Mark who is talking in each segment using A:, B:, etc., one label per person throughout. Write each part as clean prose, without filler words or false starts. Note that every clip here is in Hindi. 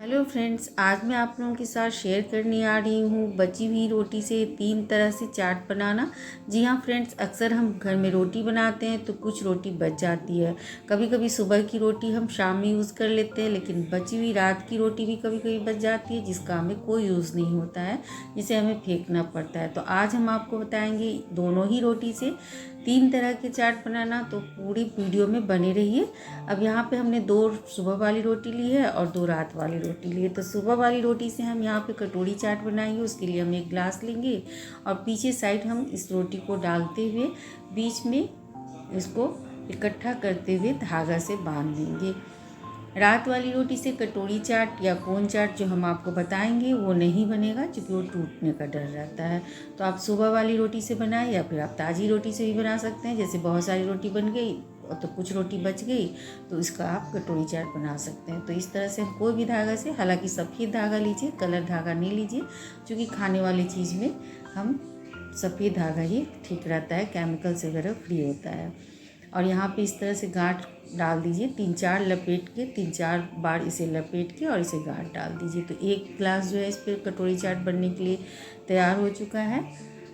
A: हेलो फ्रेंड्स, आज मैं आप लोगों के साथ शेयर करने आ रही हूँ बची हुई रोटी से 3 तरह से चाट बनाना। जी हाँ फ्रेंड्स, अक्सर हम घर में रोटी बनाते हैं तो कुछ रोटी बच जाती है। कभी कभी सुबह की रोटी हम शाम में यूज़ कर लेते हैं, लेकिन बची हुई रात की रोटी भी कभी कभी बच जाती है जिसका हमें कोई यूज़ नहीं होता है, जिसे हमें फेंकना पड़ता है। तो आज हम आपको बताएंगे दोनों ही रोटी से 3 तरह के चाट बनाना, तो पूरी वीडियो में बने रहिए। अब यहाँ पे हमने 2 सुबह वाली रोटी ली है और 2 रात वाली रोटी ली है। तो सुबह वाली रोटी से हम यहाँ पे कटोरी चाट बनाएंगे। उसके लिए हम एक ग्लास लेंगे और पीछे साइड हम इस रोटी को डालते हुए बीच में इसको इकट्ठा करते हुए धागा से बांध देंगे। रात वाली रोटी से कटोरी चाट या कोन चाट जो हम आपको बताएंगे वो नहीं बनेगा, क्योंकि वो टूटने का डर रहता है। तो आप सुबह वाली रोटी से बनाएं या फिर आप ताज़ी रोटी से भी बना सकते हैं। जैसे बहुत सारी रोटी बन गई तो कुछ रोटी बच गई तो इसका आप कटोरी चाट बना सकते हैं। तो इस तरह से हम कोई भी धागा से, हालांकि सफ़ेद धागा लीजिए, कलर धागा नहीं लीजिए, क्योंकि खाने वाली चीज़ में हम सफ़ेद धागा ही ठीक रहता है, केमिकल से वगैरह फ्री होता है। और यहाँ पे इस तरह से गांठ डाल दीजिए, 3-4 लपेट के 3-4 बार इसे लपेट के और इसे गांठ डाल दीजिए। तो एक ग्लास जो है इस पर कटोरी चाट बनने के लिए तैयार हो चुका है।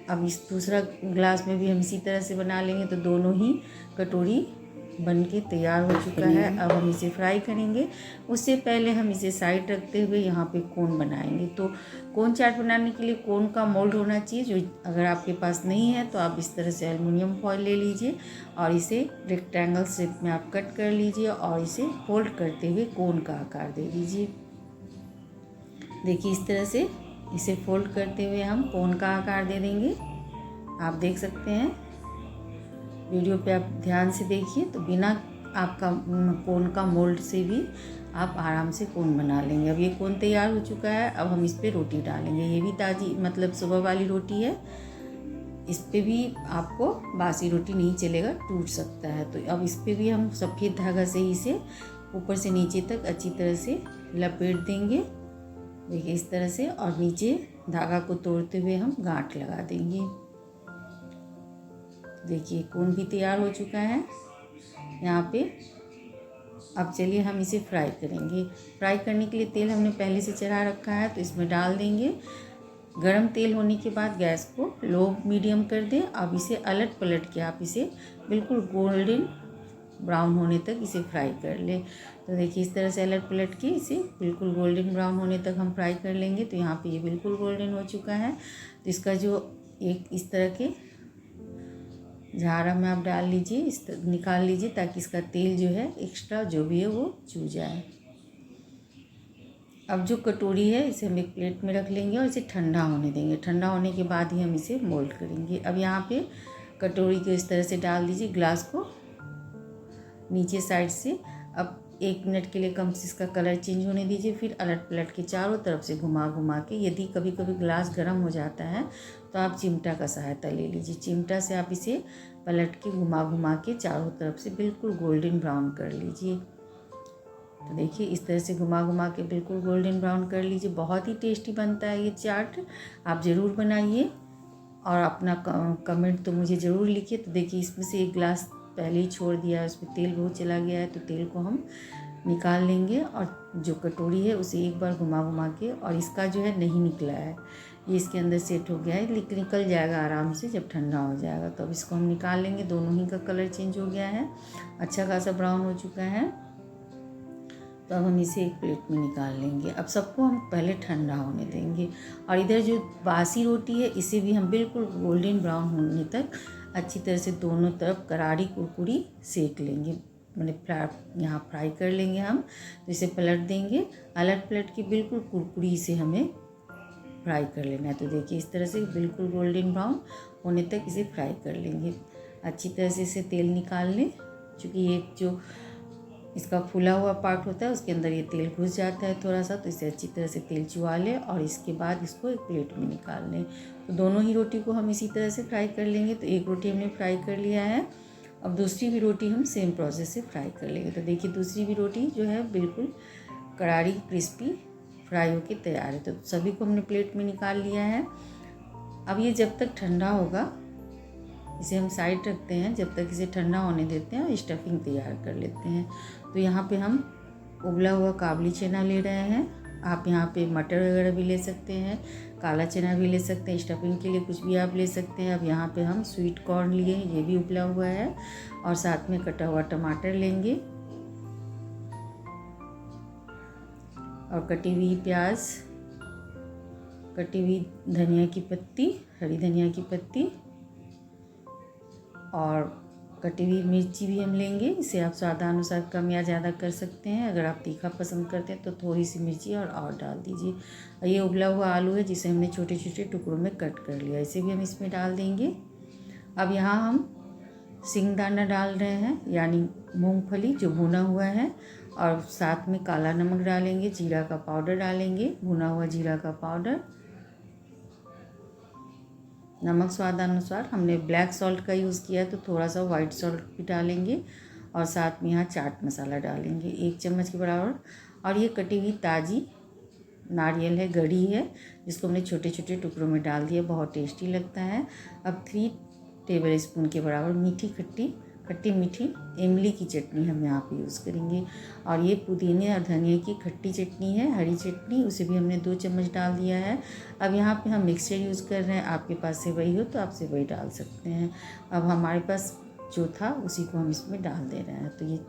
A: अब इस दूसरा ग्लास में भी हम इसी तरह से बना लेंगे, तो दोनों ही कटोरी बन के तैयार हो चुका है। अब हम इसे फ्राई करेंगे। उससे पहले हम इसे साइड रखते हुए यहाँ पे कोन बनाएंगे। तो कोन चाट बनाने के लिए कोन का मोल्ड होना चाहिए, जो अगर आपके पास नहीं है तो आप इस तरह से एल्युमिनियम फॉयल ले लीजिए और इसे रेक्टेंगल शेप में आप कट कर लीजिए और इसे फोल्ड करते हुए कोन का आकार दे दीजिए। देखिए, इस तरह से इसे फोल्ड करते हुए हम कोन का आकार दे देंगे। आप देख सकते हैं, वीडियो पे आप ध्यान से देखिए। तो बिना आपका कोन का मोल्ड से भी आप आराम से कोन बना लेंगे। अब ये कोन तैयार हो चुका है। अब हम इस पर रोटी डालेंगे। ये भी ताज़ी, मतलब सुबह वाली रोटी है। इस पे भी आपको बासी रोटी नहीं चलेगा, टूट सकता है। तो अब इस पे भी हम सफ़ेद धागा से इसे ऊपर से नीचे तक अच्छी तरह से लपेट देंगे। देखिए इस तरह से, और नीचे धागा को तोड़ते हुए हम गांठ लगा देंगे। देखिए कोन भी तैयार हो चुका है यहाँ पे। अब चलिए हम इसे फ्राई करेंगे। फ्राई करने के लिए तेल हमने पहले से चढ़ा रखा है, तो इसमें डाल देंगे। गरम तेल होने के बाद गैस को लो मीडियम कर दें। अब इसे अलट पलट के आप इसे बिल्कुल गोल्डन ब्राउन होने तक इसे फ्राई कर लें। तो देखिए इस तरह से अलट पलट के इसे बिल्कुल गोल्डन ब्राउन होने तक हम फ्राई कर लेंगे। तो यहाँ पे ये बिल्कुल गोल्डन हो चुका है। तो इसका जो एक इस तरह के झारा में आप डाल लीजिए, निकाल लीजिए, ताकि इसका तेल जो है एक्स्ट्रा जो भी है वो चू जाए। अब जो कटोरी है इसे हम एक प्लेट में रख लेंगे और इसे ठंडा होने देंगे। ठंडा होने के बाद ही हम इसे मोल्ड करेंगे। अब यहाँ पे कटोरी को इस तरह से डाल दीजिए, ग्लास को नीचे साइड से। अब 1 मिनट के लिए कम से इसका कलर चेंज होने दीजिए। फिर अलट पलट के चारों तरफ से घुमा घुमा के, यदि कभी कभी ग्लास गर्म हो जाता है तो आप चिमटा का सहायता ले लीजिए। चिमटा से आप इसे पलट के घुमा घुमा के चारों तरफ से बिल्कुल गोल्डन ब्राउन कर लीजिए। तो देखिए इस तरह से घुमा घुमा के बिल्कुल गोल्डन ब्राउन कर लीजिए। बहुत ही टेस्टी बनता है ये चाट, आप ज़रूर बनाइए और अपना कमेंट तो मुझे ज़रूर लिखिए। तो देखिए इसमें से 1 ग्लास पहले ही छोड़ दिया है, उसमें तेल बहुत चला गया है, तो तेल को हम निकाल लेंगे और जो कटोरी है उसे एक बार घुमा घुमा के, और इसका जो है नहीं निकला है, ये इसके अंदर सेट हो गया है, निकल जाएगा आराम से जब ठंडा हो जाएगा। तो अब इसको हम निकाल लेंगे। दोनों ही का कलर चेंज हो गया है, अच्छा खासा ब्राउन हो चुका है। तो अब हम इसे एक प्लेट में निकाल लेंगे। अब सबको हम पहले ठंडा होने देंगे। और इधर जो बासी रोटी है इसे भी हम बिल्कुल गोल्डन ब्राउन होने तक अच्छी तरह से दोनों तरफ करारी कुरकुरी सेक लेंगे, मतलब यहाँ फ्राई कर लेंगे हम। तो इसे पलट देंगे, अलट पलट के बिल्कुल कुरकुरी से हमें फ्राई कर लेना है। तो देखिए इस तरह से बिल्कुल गोल्डन ब्राउन होने तक इसे फ्राई कर लेंगे। अच्छी तरह से इसे तेल निकाल लें, क्योंकि ये जो इसका फूला हुआ पार्ट होता है उसके अंदर ये तेल घुस जाता है थोड़ा सा। तो इसे अच्छी तरह से तेल चुवा लें और इसके बाद इसको एक प्लेट में निकाल लें। तो दोनों ही रोटी को हम इसी तरह से फ्राई कर लेंगे। तो एक रोटी हमने फ्राई कर लिया है। अब दूसरी भी रोटी हम सेम प्रोसेस से फ्राई कर लेंगे। तो देखिए दूसरी भी रोटी जो है बिल्कुल करारी क्रिस्पी फ्राई होके तैयार है। तो सभी को हमने प्लेट में निकाल लिया है। अब ये जब तक ठंडा होगा इसे हम साइड रखते हैं, जब तक इसे ठंडा होने देते हैं और स्टफिंग तैयार कर लेते हैं। तो यहाँ पे हम उबला हुआ काबुली चना ले रहे हैं आप यहाँ पे मटर वगैरह भी ले सकते हैं, काला चना भी ले सकते हैं, स्टफिंग के लिए कुछ भी आप ले सकते हैं। अब यहाँ पे हम स्वीट कॉर्न लिए हैं, ये भी उबला हुआ है, और साथ में कटा हुआ टमाटर लेंगे और कटी हुई प्याज, कटी हुई धनिया की पत्ती, हरी धनिया की पत्ती, और कटी हुई मिर्ची भी हम लेंगे। इसे आप स्वादानुसार कम या ज़्यादा कर सकते हैं। अगर आप तीखा पसंद करते हैं तो थोड़ी सी मिर्ची और डाल दीजिए। और ये उबला हुआ आलू है जिसे हमने छोटे छोटे टुकड़ों में कट कर लिया, इसे भी हम इसमें डाल देंगे। अब यहाँ हम सिंगदाना डाल रहे हैं, यानी मूंगफली जो भुना हुआ है, और साथ में काला नमक डालेंगे, जीरा का पाउडर डालेंगे, भुना हुआ जीरा का पाउडर, नमक स्वादानुसार। हमने ब्लैक सॉल्ट का यूज़ किया तो थोड़ा सा वाइट सॉल्ट भी डालेंगे, और साथ में यहाँ चाट मसाला डालेंगे 1 चम्मच के बराबर। और ये कटी हुई ताज़ी नारियल है, गड़ी है, जिसको हमने छोटे छोटे टुकड़ों में डाल दिया, बहुत टेस्टी लगता है। अब 3 टेबल स्पून के बराबर मीठी खट्टी मीठी इमली की चटनी हम यहाँ पे यूज़ करेंगे। और ये पुदीने और धनिया की खट्टी चटनी है, हरी चटनी, उसे भी हमने 2 चम्मच डाल दिया है। अब यहाँ पे हम मिक्सचर यूज़ कर रहे हैं, आपके पास सेवई हो तो आप सेवई डाल सकते हैं। अब हमारे पास जो था उसी को हम इसमें डाल दे रहे हैं। तो ये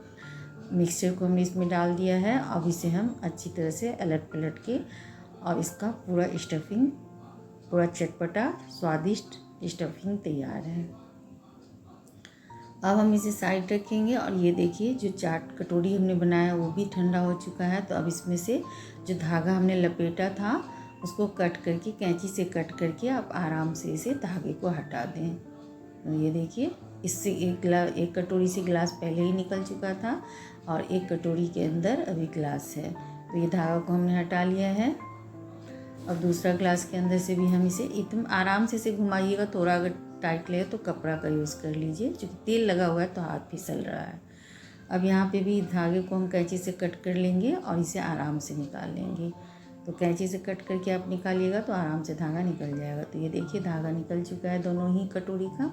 A: मिक्सचर को हमने इसमें डाल दिया है। अब इसे हम अच्छी तरह से अलट पलट के, और इसका पूरा स्टफिंग, पूरा चटपटा स्वादिष्ट स्टफिंग तैयार है। अब हम इसे साइड रखेंगे। और ये देखिए जो चाट कटोरी हमने बनाया वो भी ठंडा हो चुका है। तो अब इसमें से जो धागा हमने लपेटा था उसको कट करके, कैंची से कट करके आप आराम से इसे धागे को हटा दें। तो ये देखिए, इससे एक कटोरी से गिलास पहले ही निकल चुका था, और एक कटोरी के अंदर अभी गिलास है। तो ये धागा को हमने हटा लिया है। अब दूसरा ग्लास के अंदर से भी हम इसे एकदम आराम से इसे घुमाइएगा। थोड़ा अगर टाइट लगे तो कपड़ा का यूज़ कर लीजिए, क्योंकि तेल लगा हुआ है तो हाथ फिसल रहा है। अब यहाँ पे भी धागे को हम कैंची से कट कर लेंगे और इसे आराम से निकाल लेंगे। तो कैंची से कट करके आप निकालिएगा तो आराम से धागा निकल जाएगा। तो ये देखिए धागा निकल चुका है दोनों ही कटोरी का।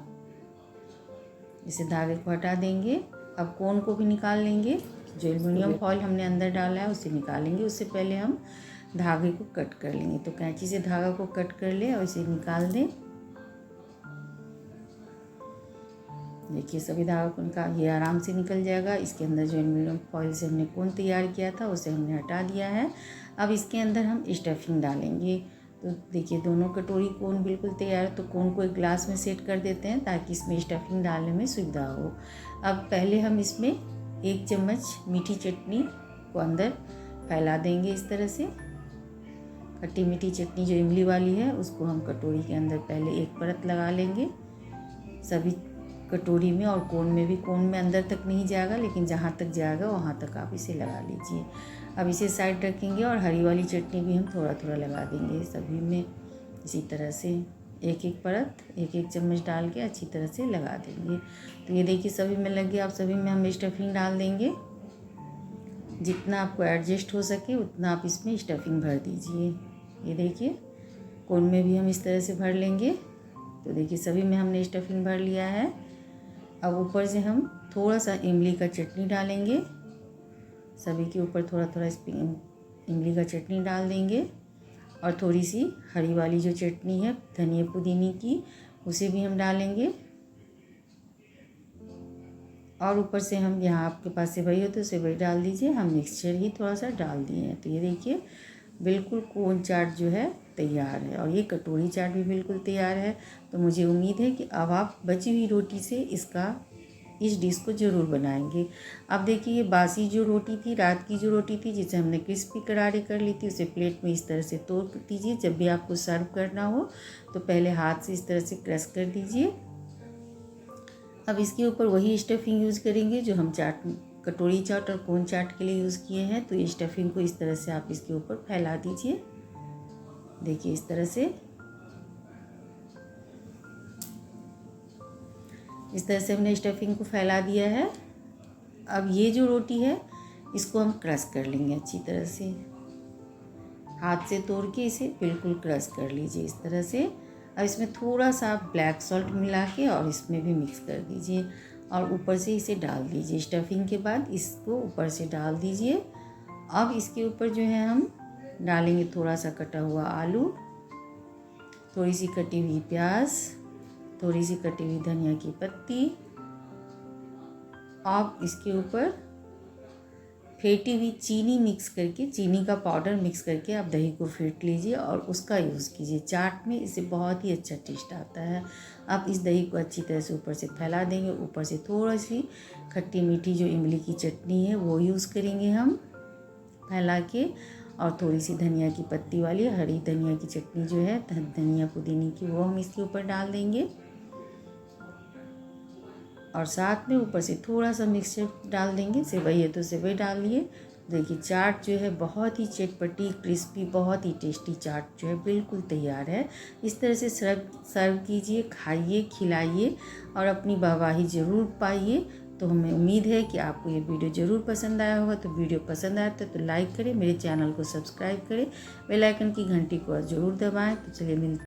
A: इसे धागे को हटा देंगे। अब कोन को भी निकाल लेंगे। जो एल्युमिनियम फॉइल हमने अंदर डाला है उसे निकालेंगे। उससे पहले हम धागे को कट कर लेंगे। तो कैंची से धागा को कट कर ले और इसे निकाल दें। देखिए सभी धागा को निकाल, ये आराम से निकल जाएगा। इसके अंदर जो एल्युमिनियम फॉइल से हमने कोन तैयार किया था उसे हमने हटा दिया है। अब इसके अंदर हम स्टफिंग डालेंगे। तो देखिए दोनों कटोरी कोन बिल्कुल तैयार है। तो कोन को एक ग्लास में सेट कर देते हैं ताकि इसमें स्टफिंग डालने में सुविधा हो। अब पहले हम इसमें 1 चम्मच मीठी चटनी को अंदर फैला देंगे। इस तरह से खट्टी मीठी चटनी जो इमली वाली है उसको हम कटोरी के अंदर पहले एक परत लगा लेंगे सभी कटोरी में, और कोन में भी। कोन में अंदर तक नहीं जाएगा, लेकिन जहाँ तक जाएगा वहाँ तक आप इसे लगा लीजिए। अब इसे साइड रखेंगे और हरी वाली चटनी भी हम थोड़ा थोड़ा लगा देंगे सभी में। इसी तरह से एक एक परत 1 चम्मच डाल के अच्छी तरह से लगा देंगे। तो ये देखिए सभी में लग गया। अब सभी में हम स्टफिंग डाल देंगे। जितना आपको एडजस्ट हो सके उतना आप इसमें स्टफिंग भर दीजिए। ये देखिए कोन में भी हम इस तरह से भर लेंगे। तो देखिए सभी में हमने स्टफिंग भर लिया है। अब ऊपर से हम थोड़ा सा इमली का चटनी डालेंगे। सभी के ऊपर थोड़ा थोड़ा इमली का चटनी डाल देंगे, और थोड़ी सी हरी वाली जो चटनी है धनिया पुदीने की उसे भी हम डालेंगे। और ऊपर से हम, यहाँ आपके पास सेवई हो तो सेवई डाल दीजिए। हम मिक्सचर ही थोड़ा सा डाल दिए हैं। तो ये देखिए बिल्कुल कोन चाट जो है तैयार है, और ये कटोरी चाट भी बिल्कुल तैयार है। तो मुझे उम्मीद है कि अब आप बची हुई रोटी से इस डिश को ज़रूर बनाएंगे। अब देखिए ये बासी जो रोटी थी, रात की जो रोटी थी जिसे हमने क्रिस्पी करारे कर ली थी, उसे प्लेट में इस तरह से तोड़ दीजिए। जब भी आपको सर्व करना हो तो पहले हाथ से इस तरह से क्रश कर दीजिए। अब इसके ऊपर वही स्टफिंग यूज़ करेंगे जो हम कटोरी चाट और कोन चाट के लिए यूज़ किए हैं। तो ये स्टफिंग को इस तरह से आप इसके ऊपर फैला दीजिए। देखिए इस तरह से हमने स्टफिंग को फैला दिया है। अब ये जो रोटी है इसको हम क्रश कर लेंगे अच्छी तरह से। हाथ से तोड़ के इसे बिल्कुल क्रश कर लीजिए इस तरह से। अब इसमें थोड़ा सा ब्लैक सॉल्ट मिला के और इसमें भी मिक्स कर दीजिए, और ऊपर से इसे डाल दीजिए। स्टफिंग के बाद इसको ऊपर से डाल दीजिए। अब इसके ऊपर जो है हम डालेंगे थोड़ा सा कटा हुआ आलू, थोड़ी सी कटी हुई प्याज, थोड़ी सी कटी हुई धनिया की पत्ती। आप इसके ऊपर फेंटी हुई चीनी मिक्स करके, चीनी का पाउडर मिक्स करके आप दही को फेंट लीजिए और उसका यूज़ कीजिए चाट में। इससे बहुत ही अच्छा टेस्ट आता है। आप इस दही को अच्छी तरह से ऊपर से फैला देंगे। ऊपर से थोड़ी सी खट्टी मीठी जो इमली की चटनी है वो यूज़ करेंगे हम फैला के, और थोड़ी सी धनिया की पत्ती वाली हरी धनिया की चटनी जो है धनिया पुदीने की, वो हम इसके ऊपर डाल देंगे। और साथ में ऊपर से थोड़ा सा मिक्सचर डाल देंगे। सेवई है तो सेवई डालिए। देखिए चाट जो है बहुत ही चटपटी क्रिस्पी, बहुत ही टेस्टी चाट जो है बिल्कुल तैयार है। इस तरह से सर्व कीजिए, खाइए, खिलाइए और अपनी वाहवाही ज़रूर पाइए। तो हमें उम्मीद है कि आपको ये वीडियो ज़रूर पसंद आया होगा। तो वीडियो पसंद आया तो लाइक करें, मेरे चैनल को सब्सक्राइब करें, बेल आइकन की घंटी को ज़रूर दबाएं। तो चलिए मिलते